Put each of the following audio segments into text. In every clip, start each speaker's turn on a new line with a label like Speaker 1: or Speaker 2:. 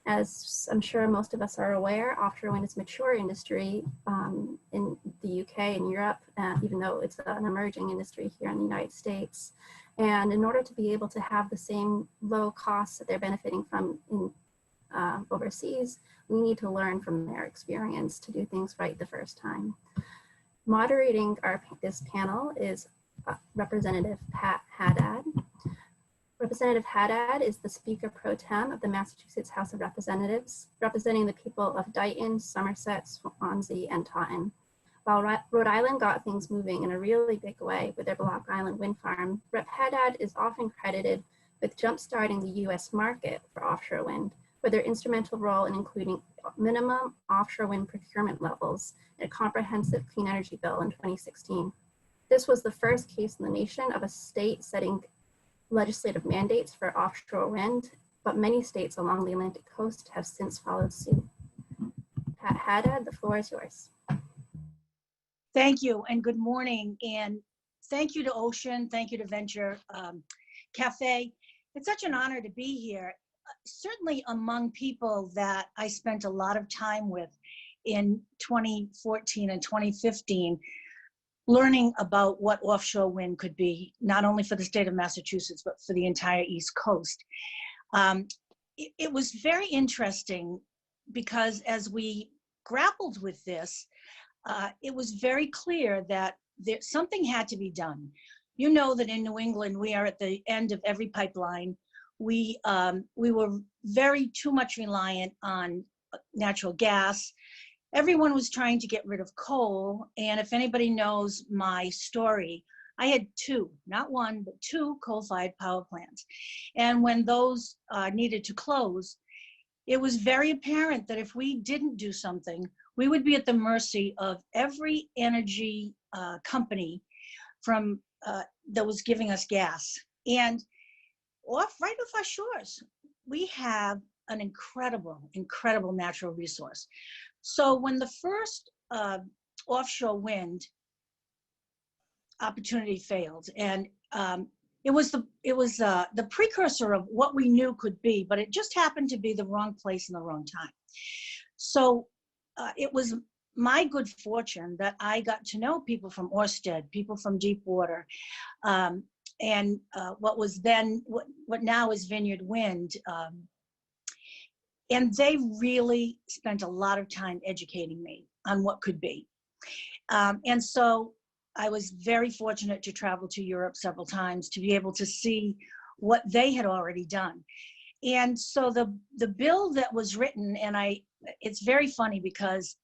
Speaker 1: As I'm sure most of us are aware, offshore wind is a mature industry in the UK and Europe, even though it's an emerging industry here in the United States. And in order to be able to have the same low costs that they're benefiting from in overseas, we need to learn from their experience to do things right the first time. Moderating this panel is Representative Pat Haddad. Representative Haddad is the Speaker Pro Tem of the Massachusetts House of Representatives, representing the people of Dighton, Somerset, Swansea, and Taunton. While Rhode Island got things moving in a really big way with their Block Island wind farm, Rep. Haddad is often credited with jump-starting the US market for offshore wind, with their instrumental role in including minimum offshore wind procurement levels in a comprehensive clean energy bill in 2016. This was the first case in the nation of a state setting legislative mandates for offshore wind, but many states along the Atlantic coast have since followed suit. Pat Haddad, the floor is yours.
Speaker 2: Thank you and good morning. And thank you to Ocean, thank you to Venture Cafe. It's such an honor to be here. Certainly among people that I spent a lot of time with in 2014 and 2015, learning about what offshore wind could be, not only for the state of Massachusetts, but for the entire East Coast. It was very interesting because as we grappled with this, it was very clear that something had to be done. You know that in New England, we are at the end of every pipeline. We were very too much reliant on natural gas. Everyone was trying to get rid of coal. And if anybody knows my story, I had two, not one, but two coal-fired power plants. And when those needed to close, it was very apparent that if we didn't do something, we would be at the mercy of every energy company from that was giving us gas. And right off our shores, we have an incredible, incredible natural resource. So when the first offshore wind opportunity failed, and it was the precursor of what we knew could be, but it just happened to be the wrong place and the wrong time. So it was my good fortune that I got to know people from Ørsted, people from Deepwater, and what was then, what now is Vineyard Wind. And they really spent a lot of time educating me on what could be. And so I was very fortunate to travel to Europe several times to be able to see what they had already done. And so the bill that was written, and it's very funny because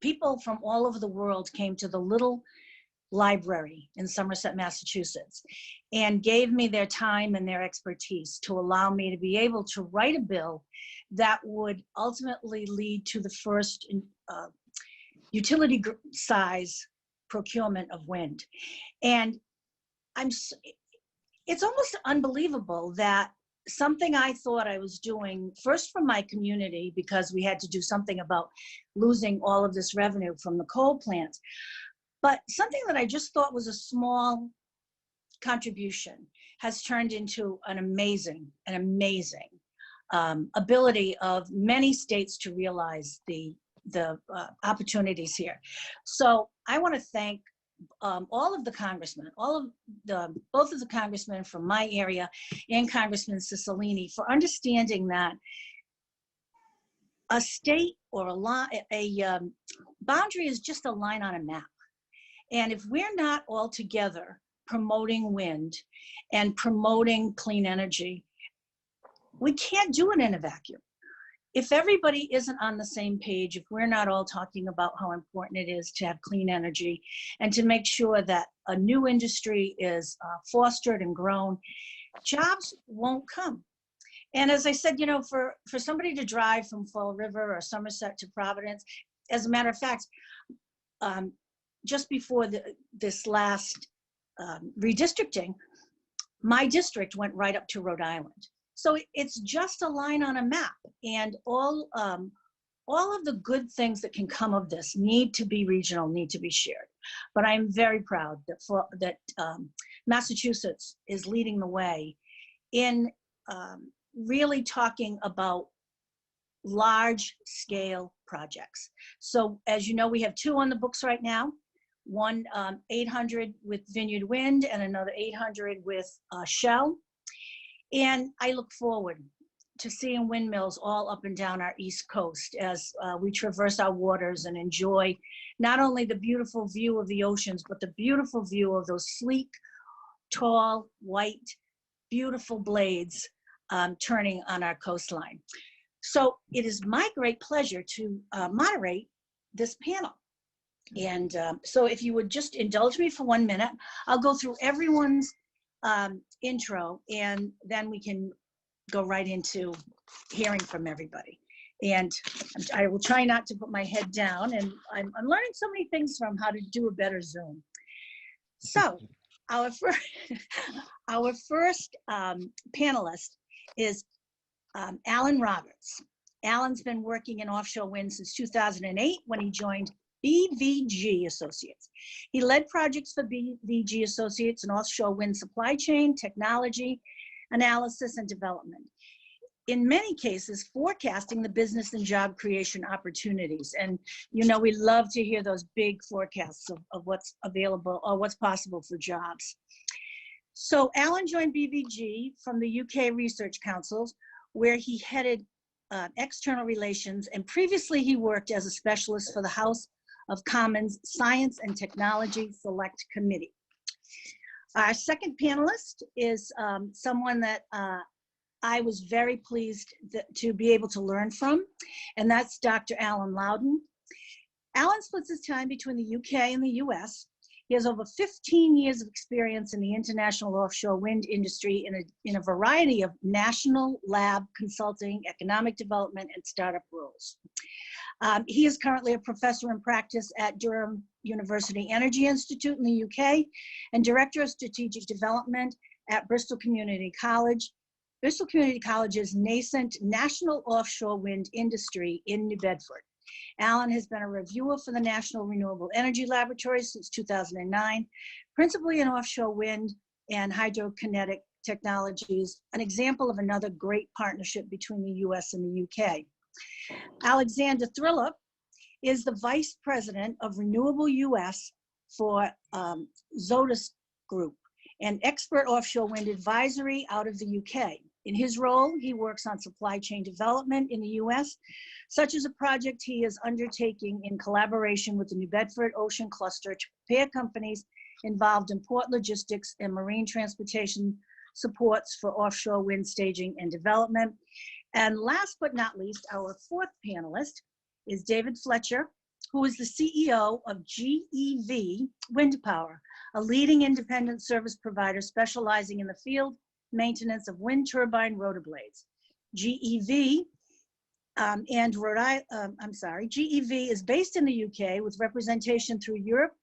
Speaker 2: people from all over the world came to the little library in Somerset, Massachusetts, and gave me their time and their expertise to allow me to be able to write a bill that would ultimately lead to the first utility size procurement of wind. And it's almost unbelievable that something I thought I was doing, first for my community, because we had to do something about losing all of this revenue from the coal plants, but something that I just thought was a small contribution has turned into an amazing ability of many states to realize the opportunities here. So I want to thank all of the congressmen, both of the congressmen from my area and Congressman Cicilline for understanding that a state or a boundary is just a line on a map. And if we're not all together promoting wind and promoting clean energy, we can't do it in a vacuum. If everybody isn't on the same page, if we're not all talking about how important it is to have clean energy and to make sure that a new industry is fostered and grown, jobs won't come. And as I said, you know, for somebody to drive from Fall River or Somerset to Providence, as a matter of fact, just before this last redistricting, my district went right up to Rhode Island. So it's just a line on a map, and all of the good things that can come of this need to be regional, need to be shared. But I'm very proud that Massachusetts is leading the way in really talking about large scale projects. So as you know, we have 2 on the books right now, one 800 with Vineyard Wind and another 800 with Shell. And I look forward to seeing windmills all up and down our East Coast as we traverse our waters and enjoy not only the beautiful view of the oceans, but the beautiful view of those sleek, tall, white, beautiful blades turning on our coastline. So it is my great pleasure to moderate this panel. And so if you would just indulge me for 1 minute, I'll go through everyone's intro, and then we can go right into hearing from everybody. And I will try not to put my head down, and I'm learning so many things from how to do a better Zoom. So our first panelist is Alun Roberts. Alun's been working in offshore wind since 2008 when he joined BVG Associates. He led projects for BVG Associates in offshore wind supply chain, technology, analysis, and development. In many cases, forecasting the business and job creation opportunities. And you know, we love to hear those big forecasts of what's available or what's possible for jobs. So Alun joined BVG from the UK Research Council, where he headed external relations, and previously he worked as a specialist for the House of Commons Science and Technology Select Committee. Our second panelist is someone that I was very pleased to be able to learn from, and that's Dr. Alun Lowdon. Alun splits his time between the UK and the US. He has over 15 years of experience in the international offshore wind industry in a variety of national lab consulting, economic development, and startup roles. He is currently a professor in practice at Durham University Energy Institute in the UK and director of strategic development at Bristol Community College. Bristol Community College's nascent national offshore wind industry in New Bedford. Alun has been a reviewer for the National Renewable Energy Laboratory since 2009, principally in offshore wind and hydrokinetic technologies, an example of another great partnership between the US and the UK. Alexander Thillerup is the Vice President of Renewable US for Zodus Group, an expert offshore wind advisory out of the UK. In his role, he works on supply chain development in the US, such as a project he is undertaking in collaboration with the New Bedford Ocean Cluster to prepare companies involved in port logistics and marine transportation supports for offshore wind staging and development. And last but not least, our fourth panelist is David Fletcher, who is the CEO of GEV Wind Power, a leading independent service provider specializing in the field maintenance of wind turbine rotor blades. GEV GEV is based in the UK with representation through Europe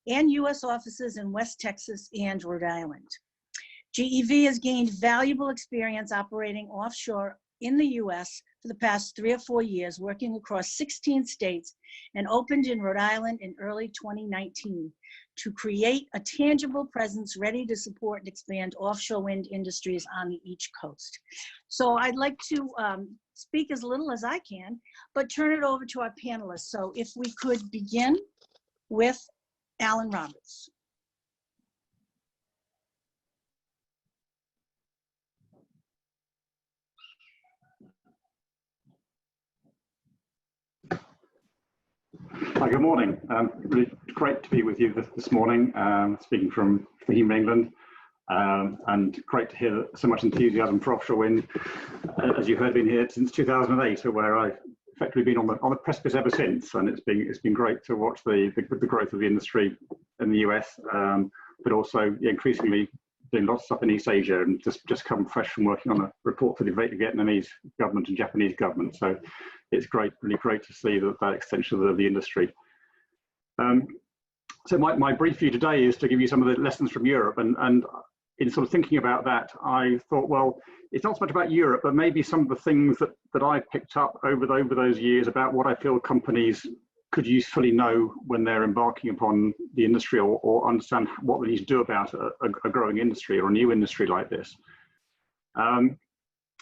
Speaker 2: and US offices in West Texas and Rhode Island. GEV has gained valuable experience operating offshore in the US for the past 3 or 4 years, working across 16 states, and opened in Rhode Island in early 2019 to create a tangible presence ready to support and expand offshore wind industries on the East Coast. So I'd like to speak as little as I can, but turn it over to our panelists. So if we could begin with Alun Roberts.
Speaker 3: Hi, good morning. Really great to be with you this morning, speaking from England, and great to hear so much enthusiasm for offshore wind. As you heard, been here since 2008, where I've effectively been on the precipice ever since, and it's been great to watch the growth of the industry in the US, but also increasingly doing lots of stuff in East Asia, and just come fresh from working on a report for the Vietnamese government and Japanese government. So it's really great to see that extension of the industry. So my brief for you today is to give you some of the lessons from Europe, and in sort of thinking about that, I thought, well, it's not so much about Europe, but maybe some of the things that I've picked up over those years about what I feel companies could usefully know when they're embarking upon the industry, or understand what they need to do about a growing industry or a new industry like this.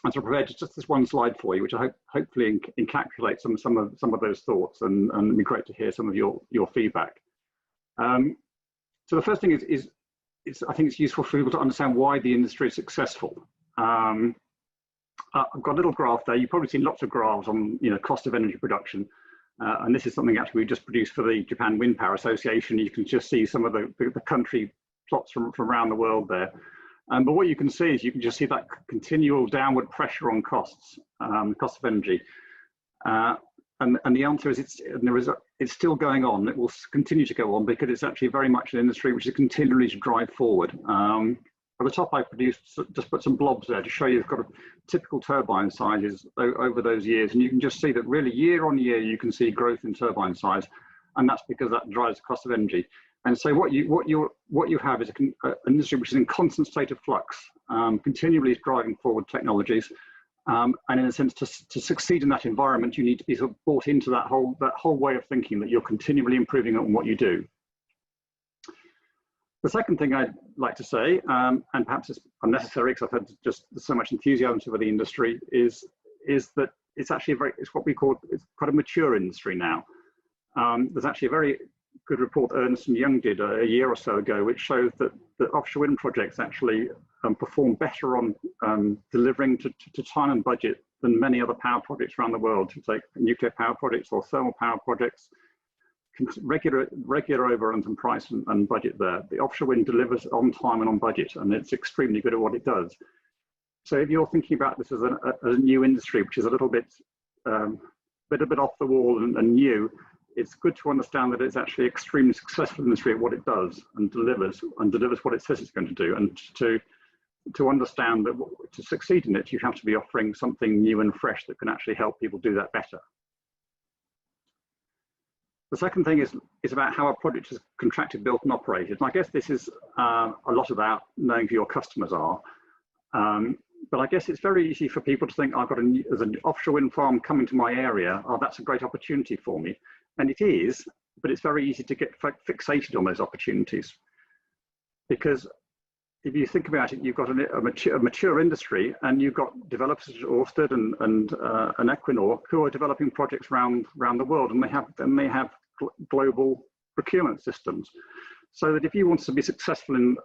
Speaker 3: And so I prepared just this one slide for you, which I hope hopefully encapsulates some of those thoughts, and it'd be great to hear some of your feedback. So the first thing is I think it's useful for people to understand why the industry is successful. I've got a little graph there. You've probably seen lots of graphs on cost of energy production, and this is something actually we just produced for the Japan Wind Power Association. You can just see some of the country plots from around the world there. But what you can see is you can just see that continual downward pressure on costs, cost of energy. And the answer is it's still going on. It will continue to go on because it's actually very much an industry which is continually to drive forward. At the top, I just put some blobs there to show you've got a typical turbine sizes over those years, and you can just see that really year on year you can see growth in turbine size, and that's because that drives the cost of energy. And so what you have is an industry which is in constant state of flux, continually driving forward technologies, and in a sense, to succeed in that environment, you need to be sort of bought into that whole way of thinking that you're continually improving on what you do. The second thing I'd like to say, and perhaps it's unnecessary because I've had just so much enthusiasm for the industry, is that it's actually it's quite a mature industry now. There's actually a very good report Ernst & Young did a year or so ago, which shows that offshore wind projects actually perform better on delivering to time and budget than many other power projects around the world. It's like nuclear power projects or thermal power projects, regular overruns in price and budget there. The offshore wind delivers on time and on budget, and it's extremely good at what it does. So if you're thinking about this as a new industry, which is a little bit off the wall and new, it's good to understand that it's actually extremely successful industry at what it does and delivers what it says it's going to do. And to understand that to succeed in it, you have to be offering something new and fresh that can actually help people do that better. The second thing is about how a project is contracted, built, and operated. And I guess this is a lot about knowing who your customers are. But I guess it's very easy for people to think, there's an offshore wind farm coming to my area. Oh, that's a great opportunity for me. And it is, but it's very easy to get fixated on those opportunities. Because if you think about it, you've got a mature industry, and you've got developers such as Ørsted and Equinor who are developing projects around the world, and they have global procurement systems. So that if you want to be successful in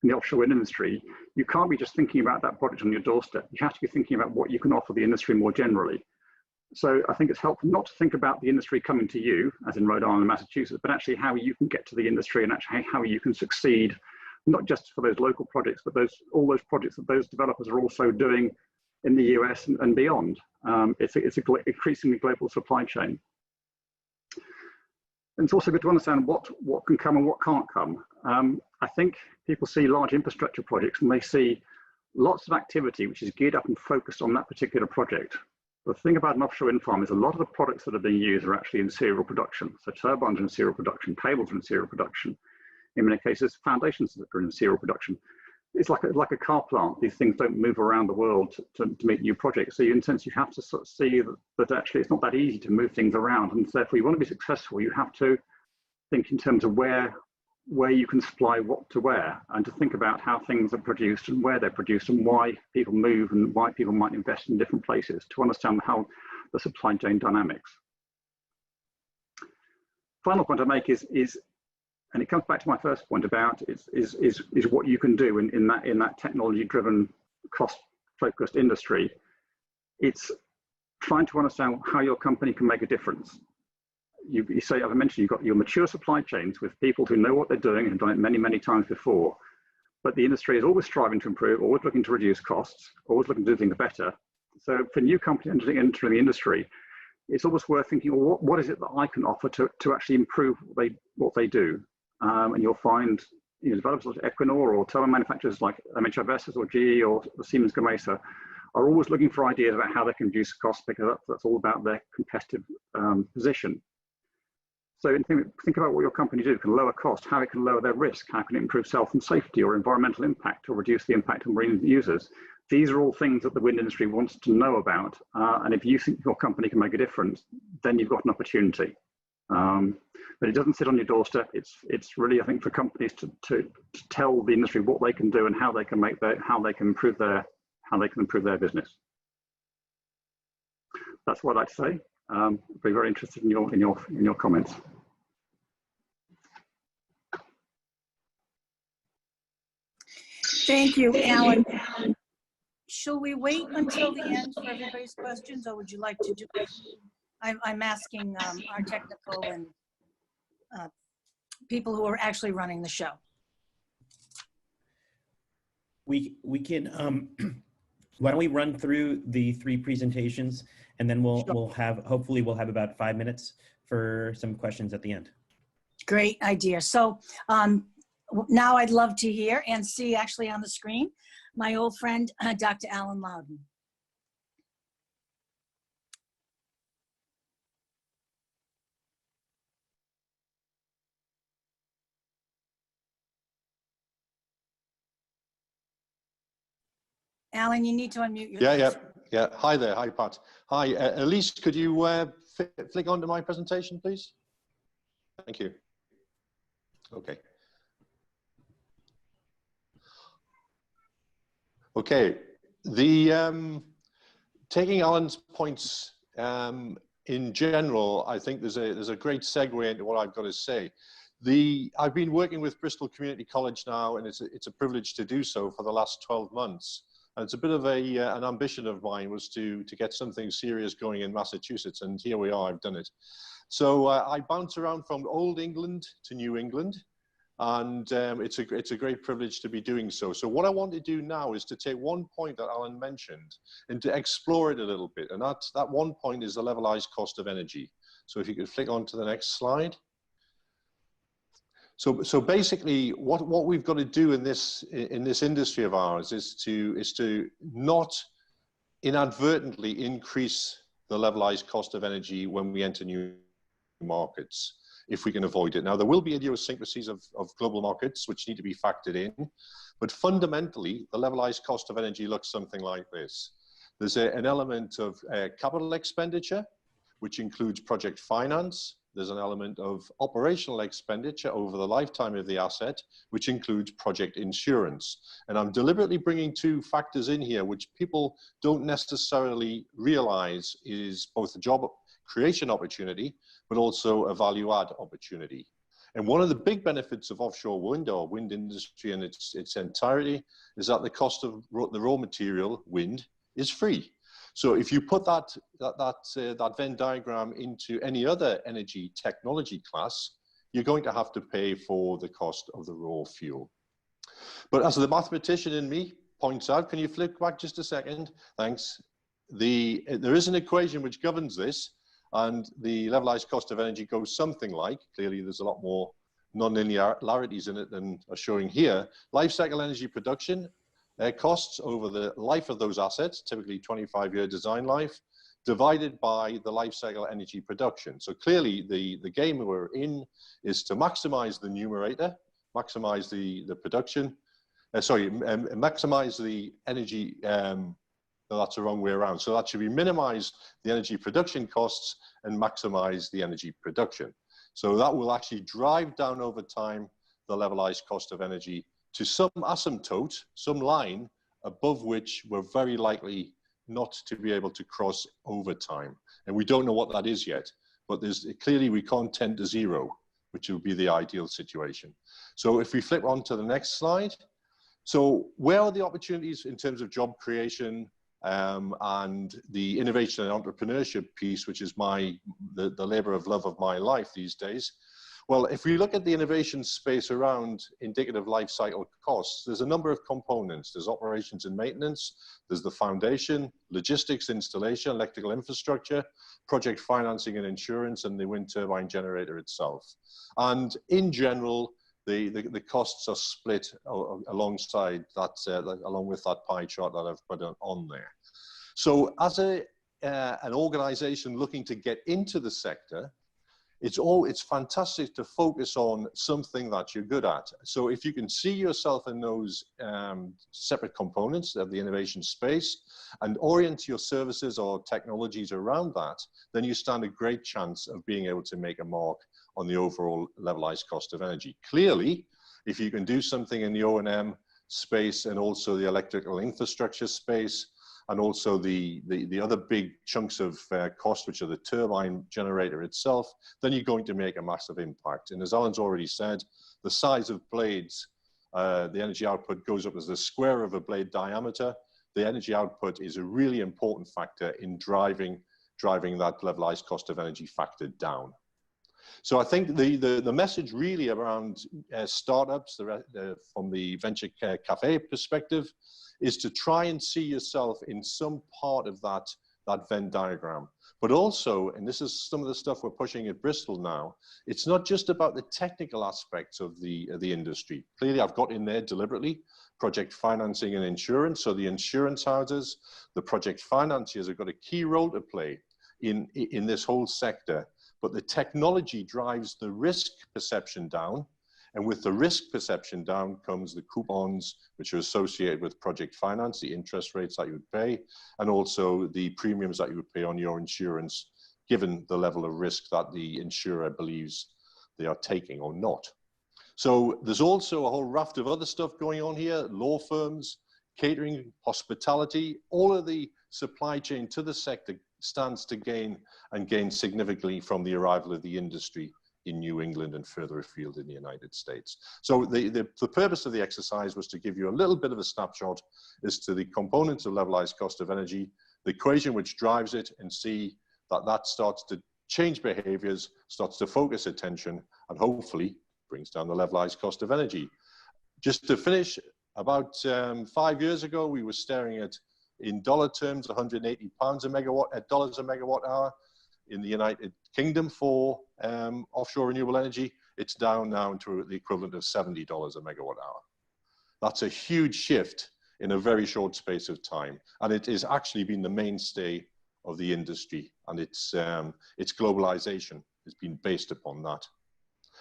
Speaker 3: the offshore wind industry, you can't be just thinking about that project on your doorstep. You have to be thinking about what you can offer the industry more generally. So I think it's helpful not to think about the industry coming to you, as in Rhode Island and Massachusetts, but actually how you can get to the industry and actually how you can succeed, not just for those local projects, but all those projects that those developers are also doing in the US and beyond. It's an increasingly global supply chain. And it's also good to understand what can come and what can't come. I think people see large infrastructure projects and they see lots of activity which is geared up and focused on that particular project. The thing about an offshore wind farm is a lot of the products that are being used are actually in serial production. So turbines are in serial production, cables are in serial production. In many cases, foundations that are in serial production. It's like a car plant. These things don't move around the world to meet new projects. So in a sense, you have to sort of see that actually it's not that easy to move things around. And therefore, you want to be successful, you have to think in terms of where you can supply what to where, and to think about how things are produced and where they're produced and why people move and why people might invest in different places, to understand how the supply chain dynamics. Final point I make is and it comes back to my first point about is what you can do in that technology-driven, cost-focused industry. It's trying to understand how your company can make a difference. You say, as I mentioned, you've got your mature supply chains with people who know what they're doing and have done it many, many times before. But the industry is always striving to improve, always looking to reduce costs, always looking to do things better. So for new companies entering the industry, it's always worth thinking, well, what is it that I can offer to actually improve what they do? And you'll find developers like Equinor or turbine manufacturers like MHI or GE or Siemens Gamesa are always looking for ideas about how they can reduce costs, because that's all about their competitive position. So think about what your company do. It can lower cost, how it can lower their risk, how can it improve health and safety or environmental impact or reduce the impact on marine users. These are all things that the wind industry wants to know about. And if you think your company can make a difference, then you've got an opportunity. But it doesn't sit on your doorstep. It's really, I think, for companies to tell the industry what they can do and how they can improve their business. that's what I'd like to say. I'd be very interested in your comments.
Speaker 2: Thank you, Alan. Shall we wait until the end for everybody's questions, or would you like to do it? I'm asking our technical and people who are actually running the show.
Speaker 4: We can, why don't we run through the 3 presentations, and then hopefully we'll have about 5 minutes for some questions at the end.
Speaker 2: Great idea. So now I'd love to hear and see actually on the screen my old friend, Dr. Alun Lowdon. Alan, you need to unmute yourself.
Speaker 5: Yeah. Hi there. Hi, Pat. Hi, Elise, could you flick onto my presentation, please? Thank you. Okay. Okay. Taking Alan's points in general, I think there's a great segue into what I've got to say. I've been working with Bristol Community College now, and it's a privilege to do so for the last 12 months. And it's a bit of an ambition of mine was to get something serious going in Massachusetts, and here we are, I've done it. So I bounce around from old England to New England, and it's a great privilege to be doing so. So what I want to do now is to take one point that Alan mentioned and to explore it a little bit, and that one point is the levelized cost of energy. So if you could flick on to the next slide. So basically, what we've got to do in this industry of ours is to not inadvertently increase the levelized cost of energy when we enter new markets, if we can avoid it. Now, there will be idiosyncrasies of global markets which need to be factored in, but fundamentally, the levelized cost of energy looks something like this. There's an element of capital expenditure, which includes project finance. There's an element of operational expenditure over the lifetime of the asset, which includes project insurance. And I'm deliberately bringing 2 factors in here, which people don't necessarily realize is both a job creation opportunity, but also a value add opportunity. And one of the big benefits of offshore wind or wind industry in its entirety is that the cost of the raw material, wind, is free. So if you put that Venn diagram into any other energy technology class, you're going to have to pay for the cost of the raw fuel. But as the mathematician in me points out, can you flick back just a second? Thanks. There is an equation which governs this, and the levelized cost of energy goes something like, clearly there's a lot more non-linearities in it than are showing here, life cycle energy production costs over the life of those assets, typically 25-year design life, divided by the life cycle energy production. So clearly the game we're in is to maximize the numerator, maximize the production, maximize the energy, no, that's the wrong way around. So that should be minimize the energy production costs and maximize the energy production. So that will actually drive down over time the levelized cost of energy to some asymptote, some line above which we're very likely not to be able to cross over time. And we don't know what that is yet, but clearly we can't tend to zero, which would be the ideal situation. So if we flip on to the next slide. So where are the opportunities in terms of job creation and the innovation and entrepreneurship piece, which is the labor of love of my life these days? Well, if we look at the innovation space around indicative life cycle costs, there's a number of components. There's operations and maintenance, there's the foundation, logistics, installation, electrical infrastructure, project financing and insurance, and the wind turbine generator itself. And in general, the costs are split alongside that, along with that pie chart that I've put on there. So as an organization looking to get into the sector, it's fantastic to focus on something that you're good at. So if you can see yourself in those separate components of the innovation space and orient your services or technologies around that, then you stand a great chance of being able to make a mark on the overall levelized cost of energy. Clearly, if you can do something in the O&M space and also the electrical infrastructure space, and also the other big chunks of cost, which are the turbine generator itself, then you're going to make a massive impact. And as Alan's already said, the size of blades, the energy output goes up as the square of a blade diameter. The energy output is a really important factor in driving that levelized cost of energy factor down. So I think the message really around startups from the Venture Cafe perspective is to try and see yourself in some part of that Venn diagram. But also, and this is some of the stuff we're pushing at Bristol now, it's not just about the technical aspects of the industry. Clearly, I've got in there deliberately project financing and insurance. So the insurance houses, the project financiers have got a key role to play in this whole sector. But the technology drives the risk perception down. And with the risk perception down comes the coupons, which are associated with project finance, the interest rates that you would pay, and also the premiums that you would pay on your insurance, given the level of risk that the insurer believes they are taking or not. So there's also a whole raft of other stuff going on here, law firms, catering, hospitality, all of the supply chain to the sector stands to gain significantly from the arrival of the industry in New England and further afield in the United States. So the purpose of the exercise was to give you a little bit of a snapshot as to the components of levelized cost of energy, the equation which drives it, and see that starts to change behaviors, starts to focus attention, and hopefully brings down the levelized cost of energy. Just to finish, about 5 years ago, we were staring at, in dollar terms, 180 dollars a megawatt hour. In the United Kingdom for offshore renewable energy, it's down now to the equivalent of $70 a megawatt hour. That's a huge shift in a very short space of time. And it has actually been the mainstay of the industry, and its globalization has been based upon that.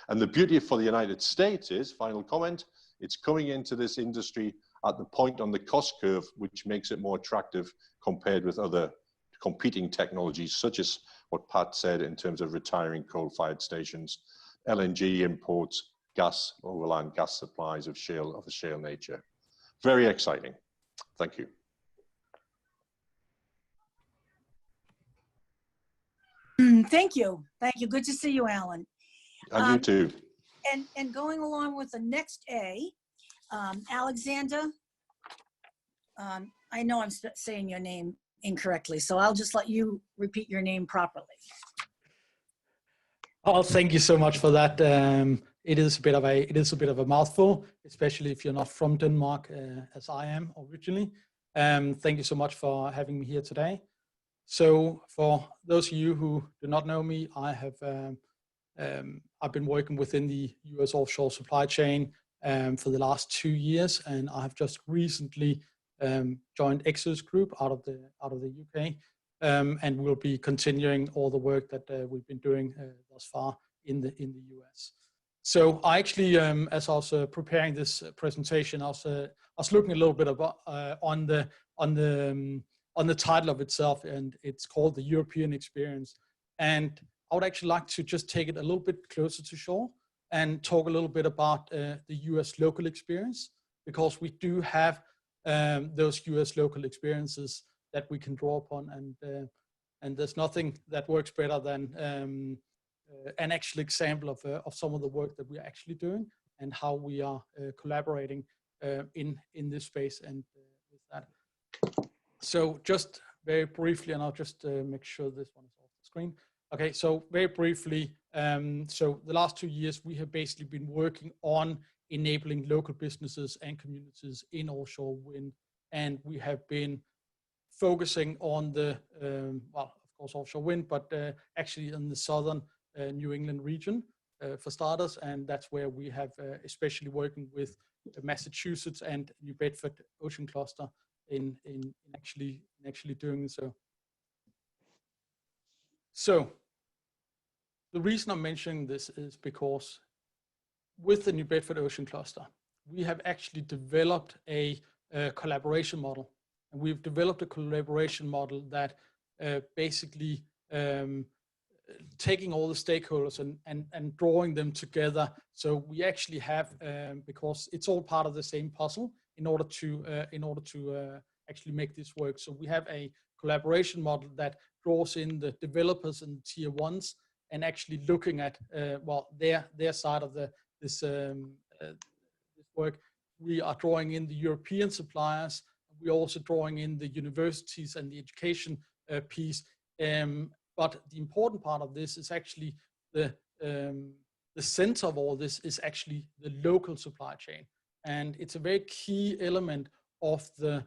Speaker 5: And the beauty for the United States is, final comment, it's coming into this industry at the point on the cost curve, which makes it more attractive compared with other competing technologies, such as what Pat said in terms of retiring coal-fired stations, LNG imports, gas, overland gas supplies of a shale nature. Very exciting. Thank you.
Speaker 2: Thank you. Thank you. Good to see you, Alan.
Speaker 5: And you too.
Speaker 2: And going along with the next A, Alexander, I know I'm saying your name incorrectly, so I'll just let you repeat your name properly.
Speaker 6: Oh, thank you so much for that. It is a bit of a mouthful, especially if you're not from Denmark, as I am originally. Thank you so much for having me here today. So, for those of you who do not know me, I've been working within the U.S. offshore supply chain for the last 2 years, and I have just recently joined Exos Group out of the UK, and we'll be continuing all the work that we've been doing thus far in the US. So I actually, as I was preparing this presentation, I was looking a little bit about on the title of itself, and it's called the European Experience. And I would actually like to just take it a little bit closer to shore and talk a little bit about the US local experience, because we do have those US local experiences that we can draw upon, and there's nothing that works better than an actual example of some of the work that we're actually doing and how we are collaborating in this space and with that. So just very briefly, and I'll just make sure this one is off the screen. Okay, so very briefly, so the last 2 years we have basically been working on enabling local businesses and communities in offshore wind, and we have been focusing on the, well, of course, offshore wind, but actually in the southern New England region for starters, and that's where we have especially working with Massachusetts and New Bedford Ocean Cluster in actually doing so. So the reason I'm mentioning this is because with the New Bedford Ocean Cluster, we have actually developed a collaboration model. And we've developed a collaboration model that basically taking all the stakeholders and drawing them together. So we actually have, because it's all part of the same puzzle, in order to actually make this work. So we have a collaboration model that draws in the developers and the tier ones, and actually looking at well, their side of this work. We are drawing in the European suppliers. We're also drawing in the universities and the education piece. But the important part of this is actually the center of all this is actually the local supply chain, and it's a very key element of the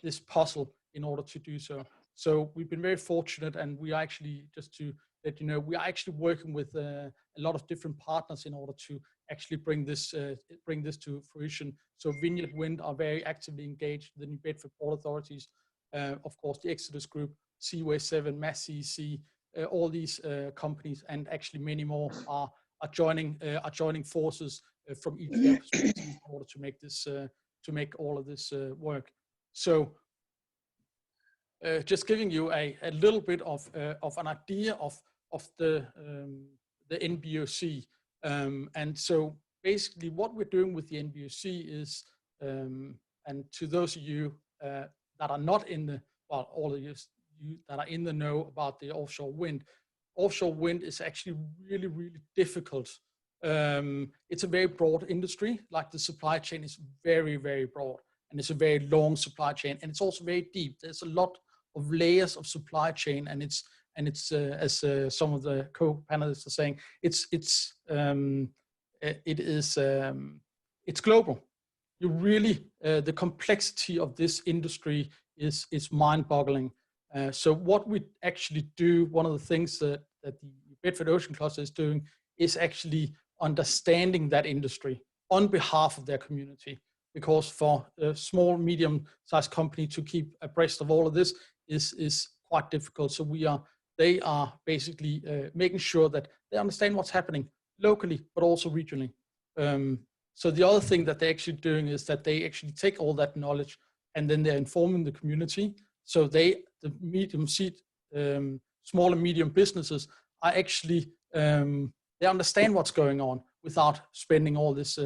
Speaker 6: this puzzle in order to do so. So we've been very fortunate, and we are actually, just to let you know, we are actually working with a lot of different partners in order to actually bring this to fruition. So Vineyard Wind are very actively engaged, the New Bedford Port Authorities, of course, the Exodus Group, Seaway 7, Mass CEC, all these companies, and actually many more are joining forces from each of their perspectives in order to make this to make all of this work. So just giving you a little bit of an idea of the NBOC, and so basically what we're doing with the NBOC is, and to those of you that are not in the, well, all of you that are in the know about the offshore wind is actually really, really difficult. It's a very broad industry, like the supply chain is very, very broad, and it's a very long supply chain, and it's also very deep. There's a lot of layers of supply chain, and it's as some of the co-panelists are saying, it's global. You really the complexity of this industry is mind-boggling. So what we actually do, one of the things that the Bedford Ocean Cluster is doing, is actually understanding that industry on behalf of their community. Because for a small, medium-sized company to keep abreast of all of this is quite difficult. So they are basically making sure that they understand what's happening locally, but also regionally. So the other thing that they're actually doing is that they actually take all that knowledge and then they're informing the community. So the small and medium businesses are actually, they understand what's going on without spending all this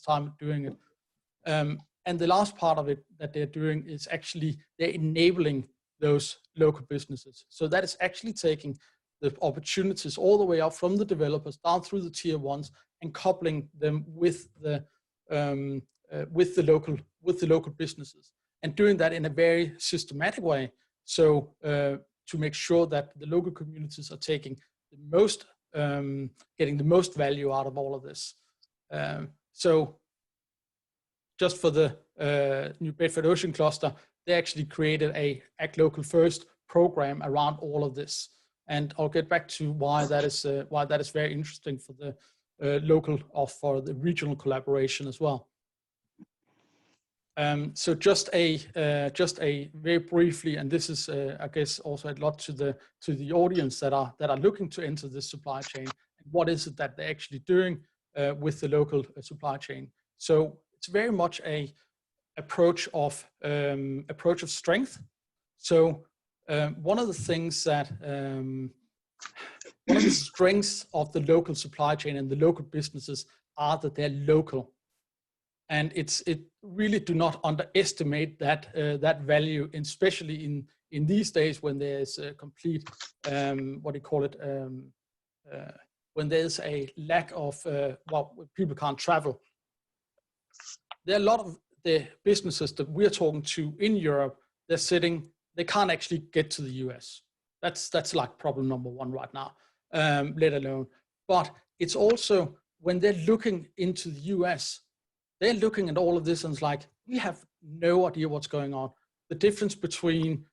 Speaker 6: time doing it. And the last part of it that they're doing is actually they're enabling those local businesses. So that is actually taking the opportunities all the way up from the developers down through the tier ones and coupling them with the local businesses, and doing that in a very systematic way. So to make sure that the local communities are taking the most, getting the most value out of all of this. So just for the New Bedford Ocean Cluster, they actually created a Act Local First program around all of this. And I'll get back to why that is very interesting for the local or for the regional collaboration as well. So just a very briefly, and this is I guess also a lot to the audience that are looking to enter this supply chain. What is it that they're actually doing with the local supply chain? So it's very much a approach of strength. So one of the things that one of the strengths of the local supply chain and the local businesses are that they're local, and it really do not underestimate that value, especially in these days when there's a complete what do you call it, when there's a lack of well, people can't travel. There are a lot of the businesses that we're talking to in Europe, they can't actually get to the US. That's like problem number one right now, let alone. But it's also when they're looking into the US, they're looking at all of this and it's like, we have no idea what's going on. The difference between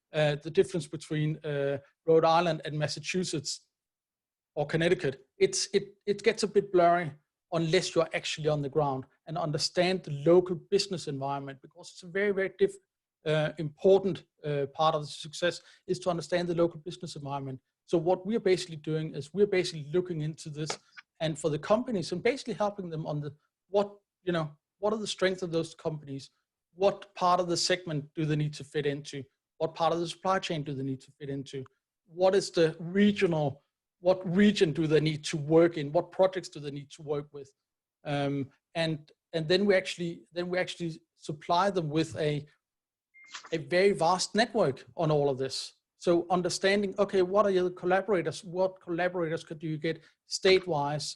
Speaker 6: Rhode Island and Massachusetts or Connecticut, it gets a bit blurry unless you're actually on the ground and understand the local business environment, because it's a very, very important part of the success is to understand the local business environment. So what we're basically doing is we're basically looking into this, and for the companies, and basically helping them on what are the strengths of those companies, what part of the segment do they need to fit into, what part of the supply chain do they need to fit into, what is the regional, what region do they need to work in, what projects do they need to work with, and then we actually supply them with a very vast network on all of this. So understanding, okay, what are the collaborators? What collaborators could you get state-wise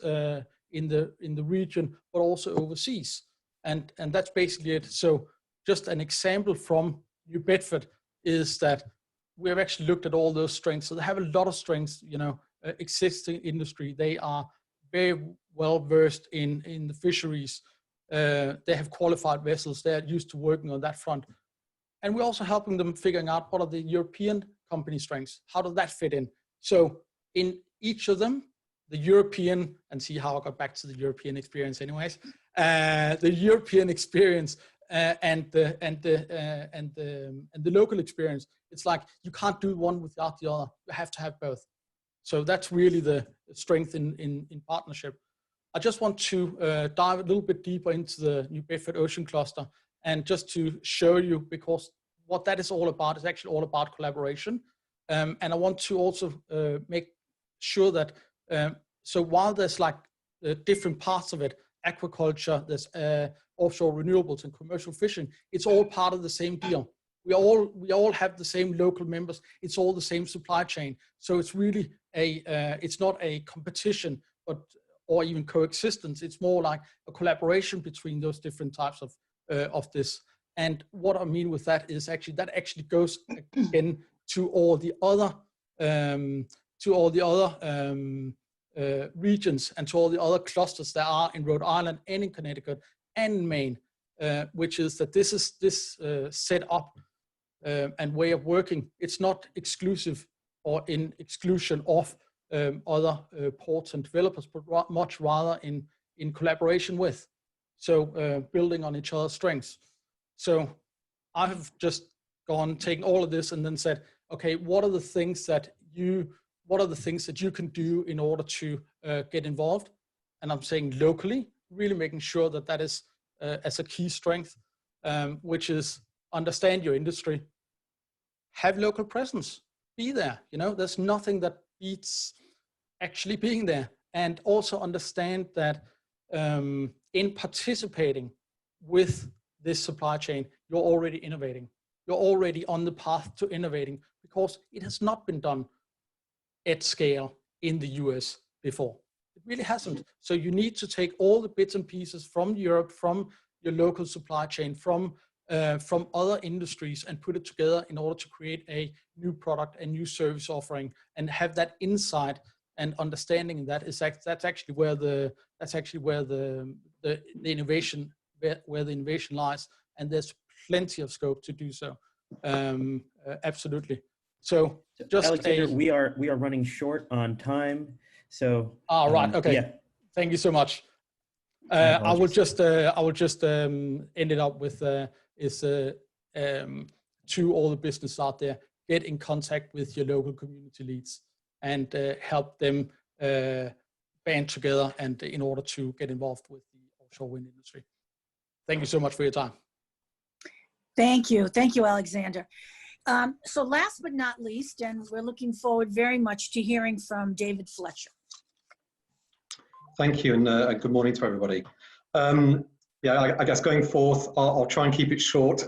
Speaker 6: in the region, but also overseas? And that's basically it. So just an example from New Bedford is that we have actually looked at all those strengths. So they have a lot of strengths, you know, existing industry. They are very well versed in the fisheries. They have qualified vessels. They're used to working on that front. And we're also helping them figuring out what are the European company strengths. How does that fit in? So in each of them, the European, and see how I got back to the European experience anyways, the European experience and the local experience, it's like you can't do one without the other. You have to have both. So that's really the strength in partnership. I just want to dive a little bit deeper into the New Bedford Ocean Cluster, and just to show you, because what that is all about is actually all about collaboration. And I want to also make sure that, so while there's like different parts of it, aquaculture, there's offshore renewables and commercial fishing, it's all part of the same deal. We all have the same local members. It's all the same supply chain. So it's really it's not a competition, or even coexistence. It's more like a collaboration between those different types of this. And what I mean with that is actually that actually goes again to all the other regions and to all the other clusters that are in Rhode Island and in Connecticut and in Maine, which is that this set up and way of working, it's not exclusive or in exclusion of other ports and developers, but much rather in collaboration with. So building on each other's strengths. So I have just taken all of this and then said, okay, what are the things that you can do in order to get involved? And I'm saying locally, really making sure that that is as a key strength, which is understand your industry, have local presence, be there. You know, there's nothing that beats actually being there, and also understand that in participating with this supply chain, you're already innovating. You're already on the path to innovating, because it has not been done at scale in the US before. It really hasn't. So you need to take all the bits and pieces from Europe, from your local supply chain, from other industries, and put it together in order to create a new product, a new service offering, and have that insight and understanding that is that's actually where the innovation lies, and there's plenty of scope to do so. Absolutely. So just
Speaker 4: Alexander, we are running short on time. So
Speaker 6: right, okay.
Speaker 4: Yeah.
Speaker 6: Thank you so much. I will just end it up with to all the business out there, get in contact with your local community leads and help them band together and in order to get involved with the offshore wind industry. Thank you so much for your time.
Speaker 2: Thank you, Alexander. So last but not least, and we're looking forward very much to hearing from David Fletcher.
Speaker 7: Thank you, and good morning to everybody. Yeah, I guess going forth, I'll try and keep it short.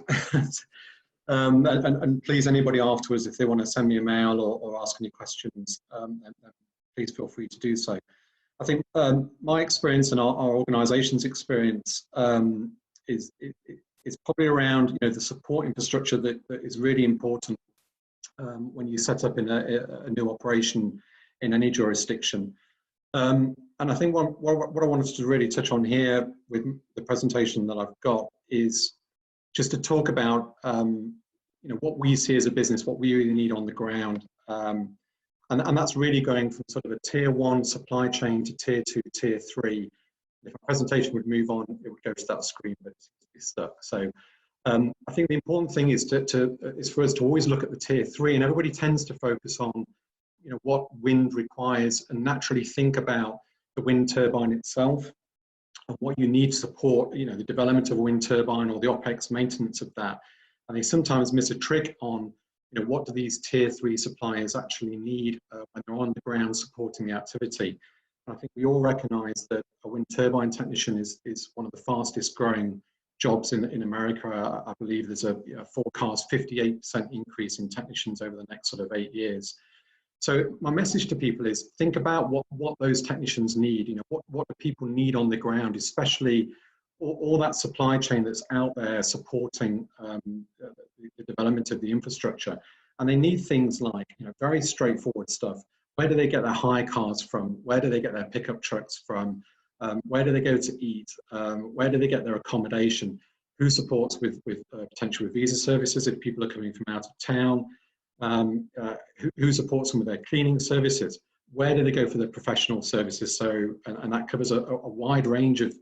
Speaker 7: And please, anybody afterwards, if they want to send me a mail or ask any questions, please feel free to do so. I think my experience and our organisation's experience is probably around the support infrastructure that is really important when you set up in a new operation in any jurisdiction. And I think what I wanted to really touch on here with the presentation that I've got is just to talk about what we see as a business, what we really need on the ground. And that's really going from sort of a tier 1 supply chain to tier 2, tier 3. If a presentation would move on, it would go to that screen, but it's stuck. So I think the important thing is for us to always look at the tier 3, and everybody tends to focus on what wind requires and naturally think about the wind turbine itself and what you need to support the development of a wind turbine or the OPEX maintenance of that. And they sometimes miss a trick on what do these tier 3 suppliers actually need when they're on the ground supporting the activity. And I think we all recognize that a wind turbine technician is one of the fastest growing jobs in America. I believe there's a forecast 58% increase in technicians over the next sort of 8 years. So my message to people is think about what those technicians need. You know, what do people need on the ground, especially all that supply chain that's out there supporting the development of the infrastructure. And they need things like, you know, very straightforward stuff. Where do they get their hire cars from? Where do they get their pickup trucks from? Where do they go to eat? Where do they get their accommodation? Who supports with potentially with visa services if people are coming from out of town? Who supports them with their cleaning services? Where do they go for their professional services? So, and that covers a wide range of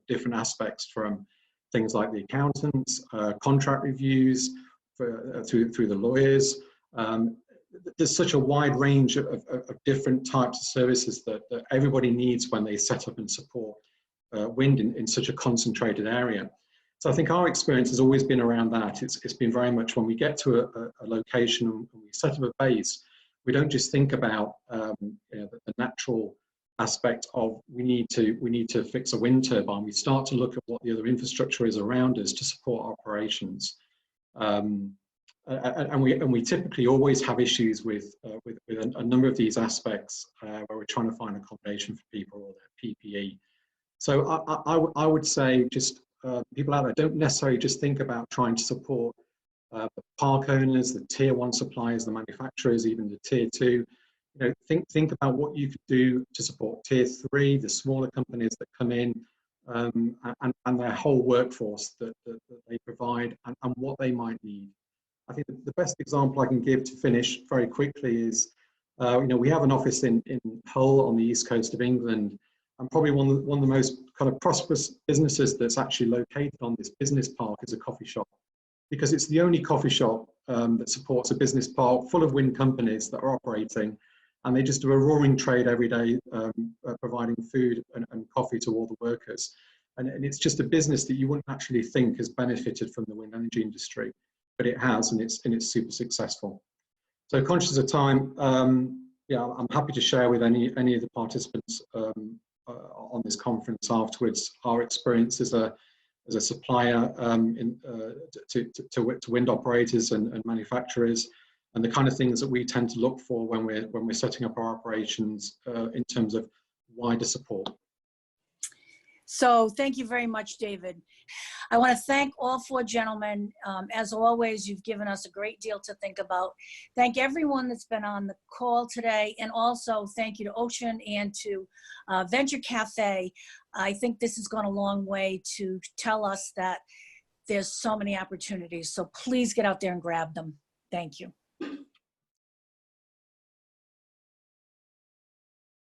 Speaker 7: different aspects, from things like the accountants, contract reviews, through the lawyers. There's such a wide range of different types of services that everybody needs when they set up and support wind in such a concentrated area. So I think our experience has always been around that. It's been very much when we get to a location and we set up a base, we don't just think about you know, the natural aspect of we need to fix a wind turbine. We start to look at what the other infrastructure is around us to support operations. And we typically always have issues with a number of these aspects where we're trying to find accommodation for people or their PPE. So I would say just people out there, don't necessarily just think about trying to support the park owners, the tier 1 suppliers, the manufacturers, even the tier 2. You know, think about what you could do to support tier 3, the smaller companies that come in, and their whole workforce that they provide, and what they might need. I think the best example I can give to finish very quickly is, you know, we have an office in Hull on the east coast of England, and probably one of the most kind of prosperous businesses that's actually located on this business park is a coffee shop, because it's the only coffee shop that supports a business park full of wind companies that are operating, and they just do a roaring trade every day, providing food and coffee to all the workers. And it's just a business that you wouldn't actually think has benefited from the wind energy industry, but it has, and it's super successful. So conscious of time, yeah, I'm happy to share with any of the participants on this conference afterwards our experience as a supplier to wind operators and manufacturers, and the kind of things that we tend to look for when we're setting up our operations in terms of wider support.
Speaker 2: So thank you very much, David. I want to thank all 4 gentlemen. As always, you've given us a great deal to think about. Thank everyone that's been on the call today, and also thank you to Ocean and to Venture Cafe. I think this has gone a long way to tell us that there's so many opportunities. So please get out there and grab them. Thank you.